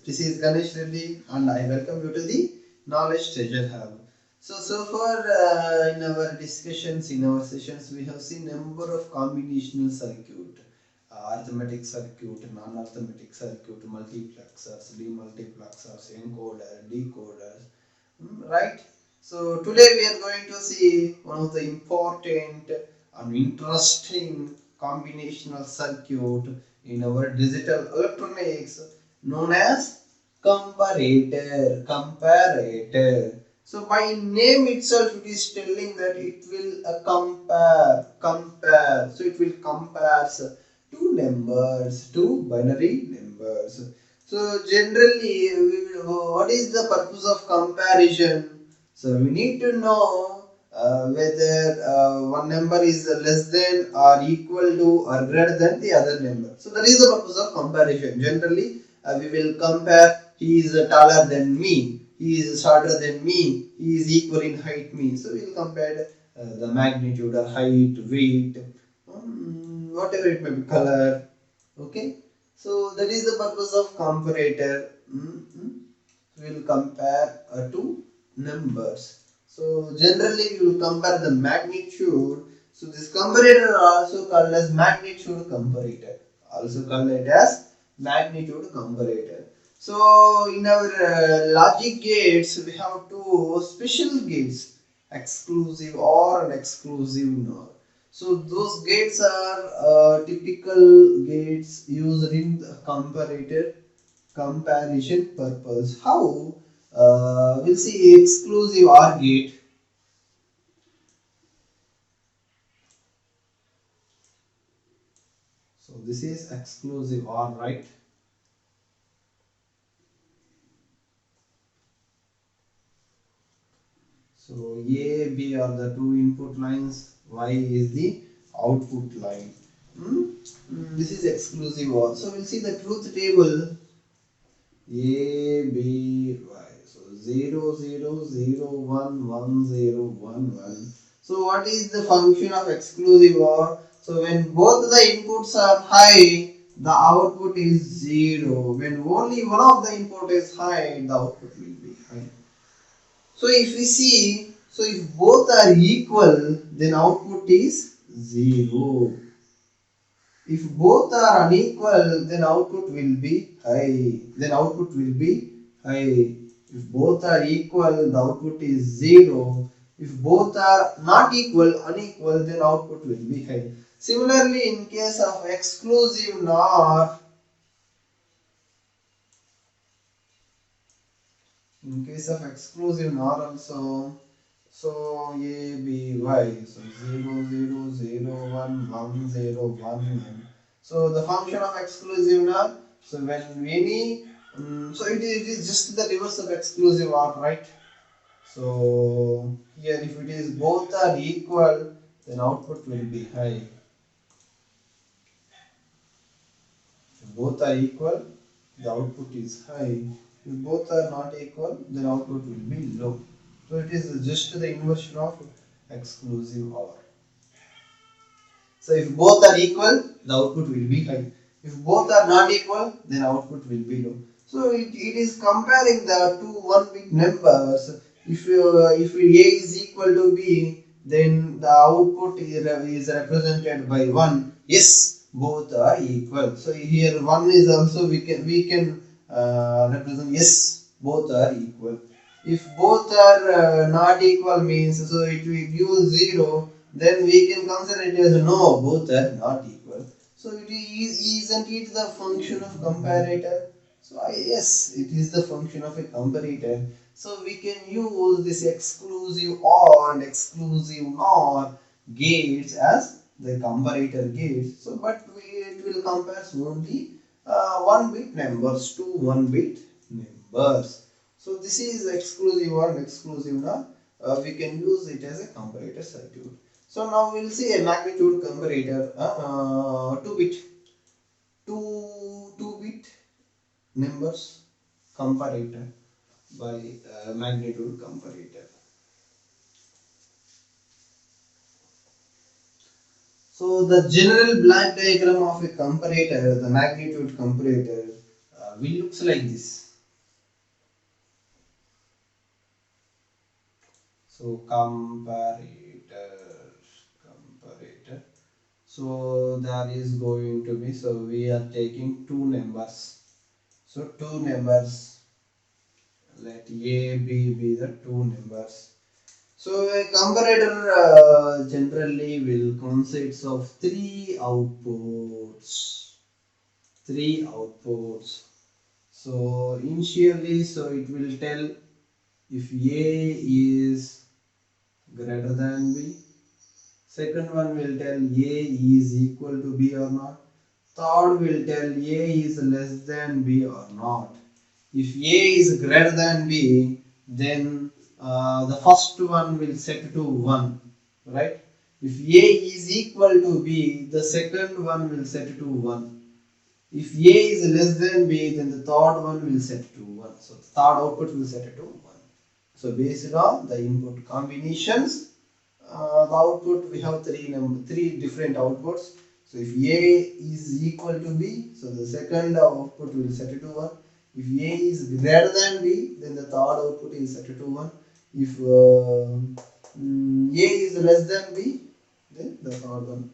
This is Ganesh Reddy and I welcome you to the Knowledge Treasure Hub. So far in our discussions, in our sessions, we have seen number of combinational circuit, arithmetic circuit, non-arithmetic circuit, multiplexers, demultiplexers, encoder, decoders, right? So today we are going to see one of the important and interesting combinational circuit in our digital electronics known as comparator. So by name itself it is telling that it will compare. So it will compares two numbers, two binary numbers. So generally, what is the purpose of comparison? So we need to know whether one number is less than or equal to or greater than the other number. So that is the purpose of comparison. Generally, we will compare. He is taller than me. He is shorter than me. He is equal in height me. So we will compare the magnitude or height, weight, whatever it may be, color. Okay. So that is the purpose of comparator. We will compare two numbers. So generally we will compare the magnitude. So this comparator also called as magnitude comparator. Also called it as magnitude comparator. So in our logic gates we have two special gates, exclusive OR and exclusive NOR. So those gates are typical gates used in the comparator comparison purpose. How? We'll see exclusive OR gate. So this is exclusive OR, right? So A, B are the two input lines, Y is the output line. This is exclusive OR. So we'll see the truth table. A, B, Y. So 0, 0, 0, 1, 1, 0, 1, 1. So what is the function of exclusive OR? So when both the inputs are high, the output is 0. When only one of the input is high, the output will be high. So if we see, so if both are equal, then output is 0. If both are unequal, then output will be high. If both are equal, the output is 0. If both are not unequal, then output will be high. Similarly, in case of exclusive NOR, also, so A, B, Y, so 0, 0, 0, 1, 1, 0, 1, 1. So the function of exclusive NOR, so when any, so it is just the reverse of exclusive OR, right? So here if it is both are equal, then output will be high. If both are equal, the output is high. If both are not equal, then output will be low. So it is just the inversion of exclusive OR. So if both are equal, the output will be high. If both are not equal, then output will be low. So it is comparing the two one-bit numbers. If A is equal to B, then the output is represented by 1. Yes, both are equal. So here 1 is also we can represent yes, both are equal. If both are not equal means, so it will give 0, then we can consider it as no, both are not equal. So it isn't it the function of comparator? So yes, it is the function of a comparator. So we can use this exclusive OR and exclusive NOR gates as the comparator gates. So but it will compare only one bit numbers to one bit numbers. So this is exclusive OR and exclusive NOR. We can use it as a comparator circuit. So now we'll see a magnitude comparator, 2-bit numbers comparator by magnitude comparator. So the general block diagram of a comparator, the magnitude comparator, will looks like this. So comparator. So there is going to be, so we are taking two numbers. So two numbers, let A, B be the two numbers. So a comparator generally will consists of three outputs. Three outputs. So initially, so it will tell if A is greater than B. Second one will tell A is equal to B or not. Third will tell A is less than B or not. If A is greater than B, then the first one will set to 1, right? If A is equal to B, the second one will set to 1. If A is less than B, then the third one will set to 1. So the third output will set to 1. So based on the input combinations, the output we have three different outputs. So if A is equal to B, so the second output will set to 1. If A is greater than B, then the third output is set to 1. If A is less than B, then the third one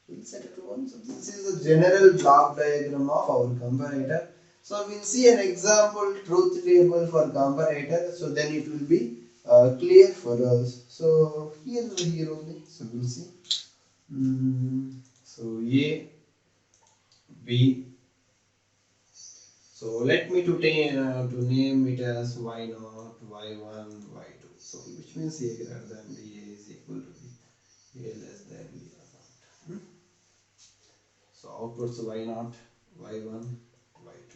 will set it to 1. So this is a general block diagram of our comparator. So we'll see an example truth table for comparator. So then it will be clear for us. So here only. So we'll see. So A, B. So let me to name it as Y0, Y1, Y2. So which means A greater than B, A is equal to B, A less than B or not. So outputs Y0, Y1, Y2.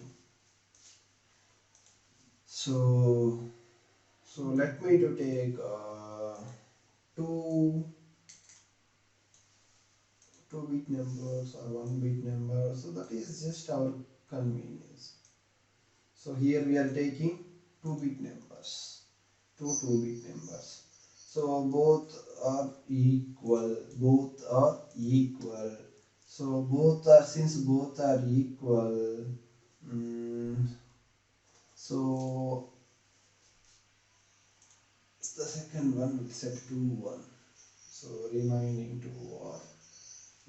So let me to take two 2-bit numbers or 1-bit number. So that is just our convenience. So here we are taking 2-bit numbers, two 2-bit numbers. So both are equal. Both are equal. So since both are equal. So the second one will set to 1. So remaining 2 are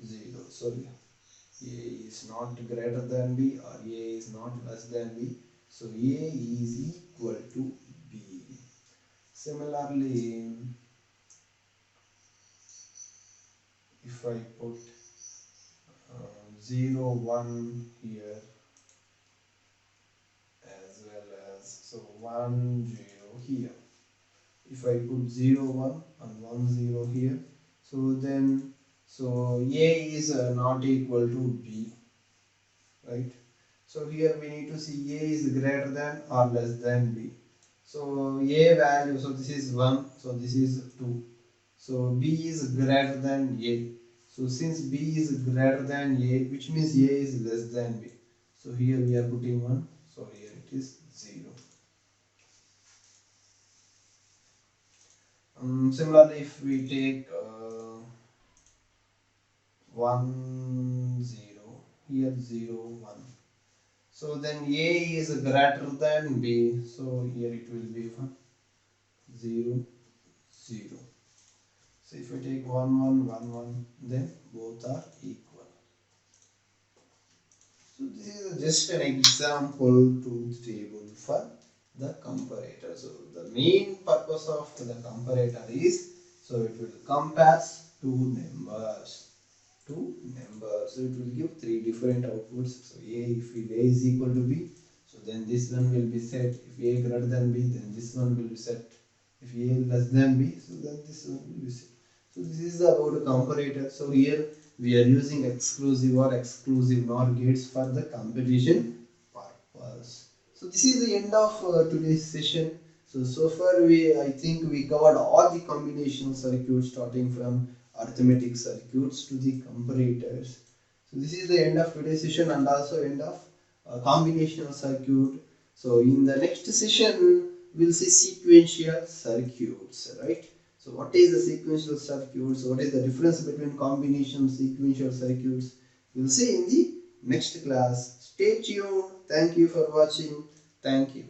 0. So A is not greater than B or A is not less than B. So A is equal to B. Similarly, if I put 0, 1 here as well as, so 1, 0 here. If I put 0, 1 and 1, 0 here, so then A is not equal to B, right? So here we need to see A is greater than or less than B. So A value, so this is 1, so this is 2. So B is greater than A. So since B is greater than A, which means A is less than B. So here we are putting 1, so here it is 0. Similarly, if we take 1, 0, here 0, 1. So then A is greater than B, so here it will be 1, 0, 0. So if we take 1, 1, 1, 1, then both are equal. So this is just an example truth table for the comparator. So the main purpose of the comparator is, so it will compare two numbers. So it will give three different outputs. So if A is equal to B, so then this one will be set. If A greater than B, then this one will be set. If A less than B, so then this one will be set. So this is about a comparator. So here we are using exclusive or exclusive NOR gates for the comparison purpose. So this is the end of today's session. So far I think we covered all the combination circuits starting from arithmetic circuits to the comparators. So this is the end of today's session and also end of combinational circuit. So in the next session we'll see sequential circuits, right? So what is the sequential circuits? What is the difference between combination sequential circuits? We'll see in the next class. Stay tuned. Thank you for watching. Thank you.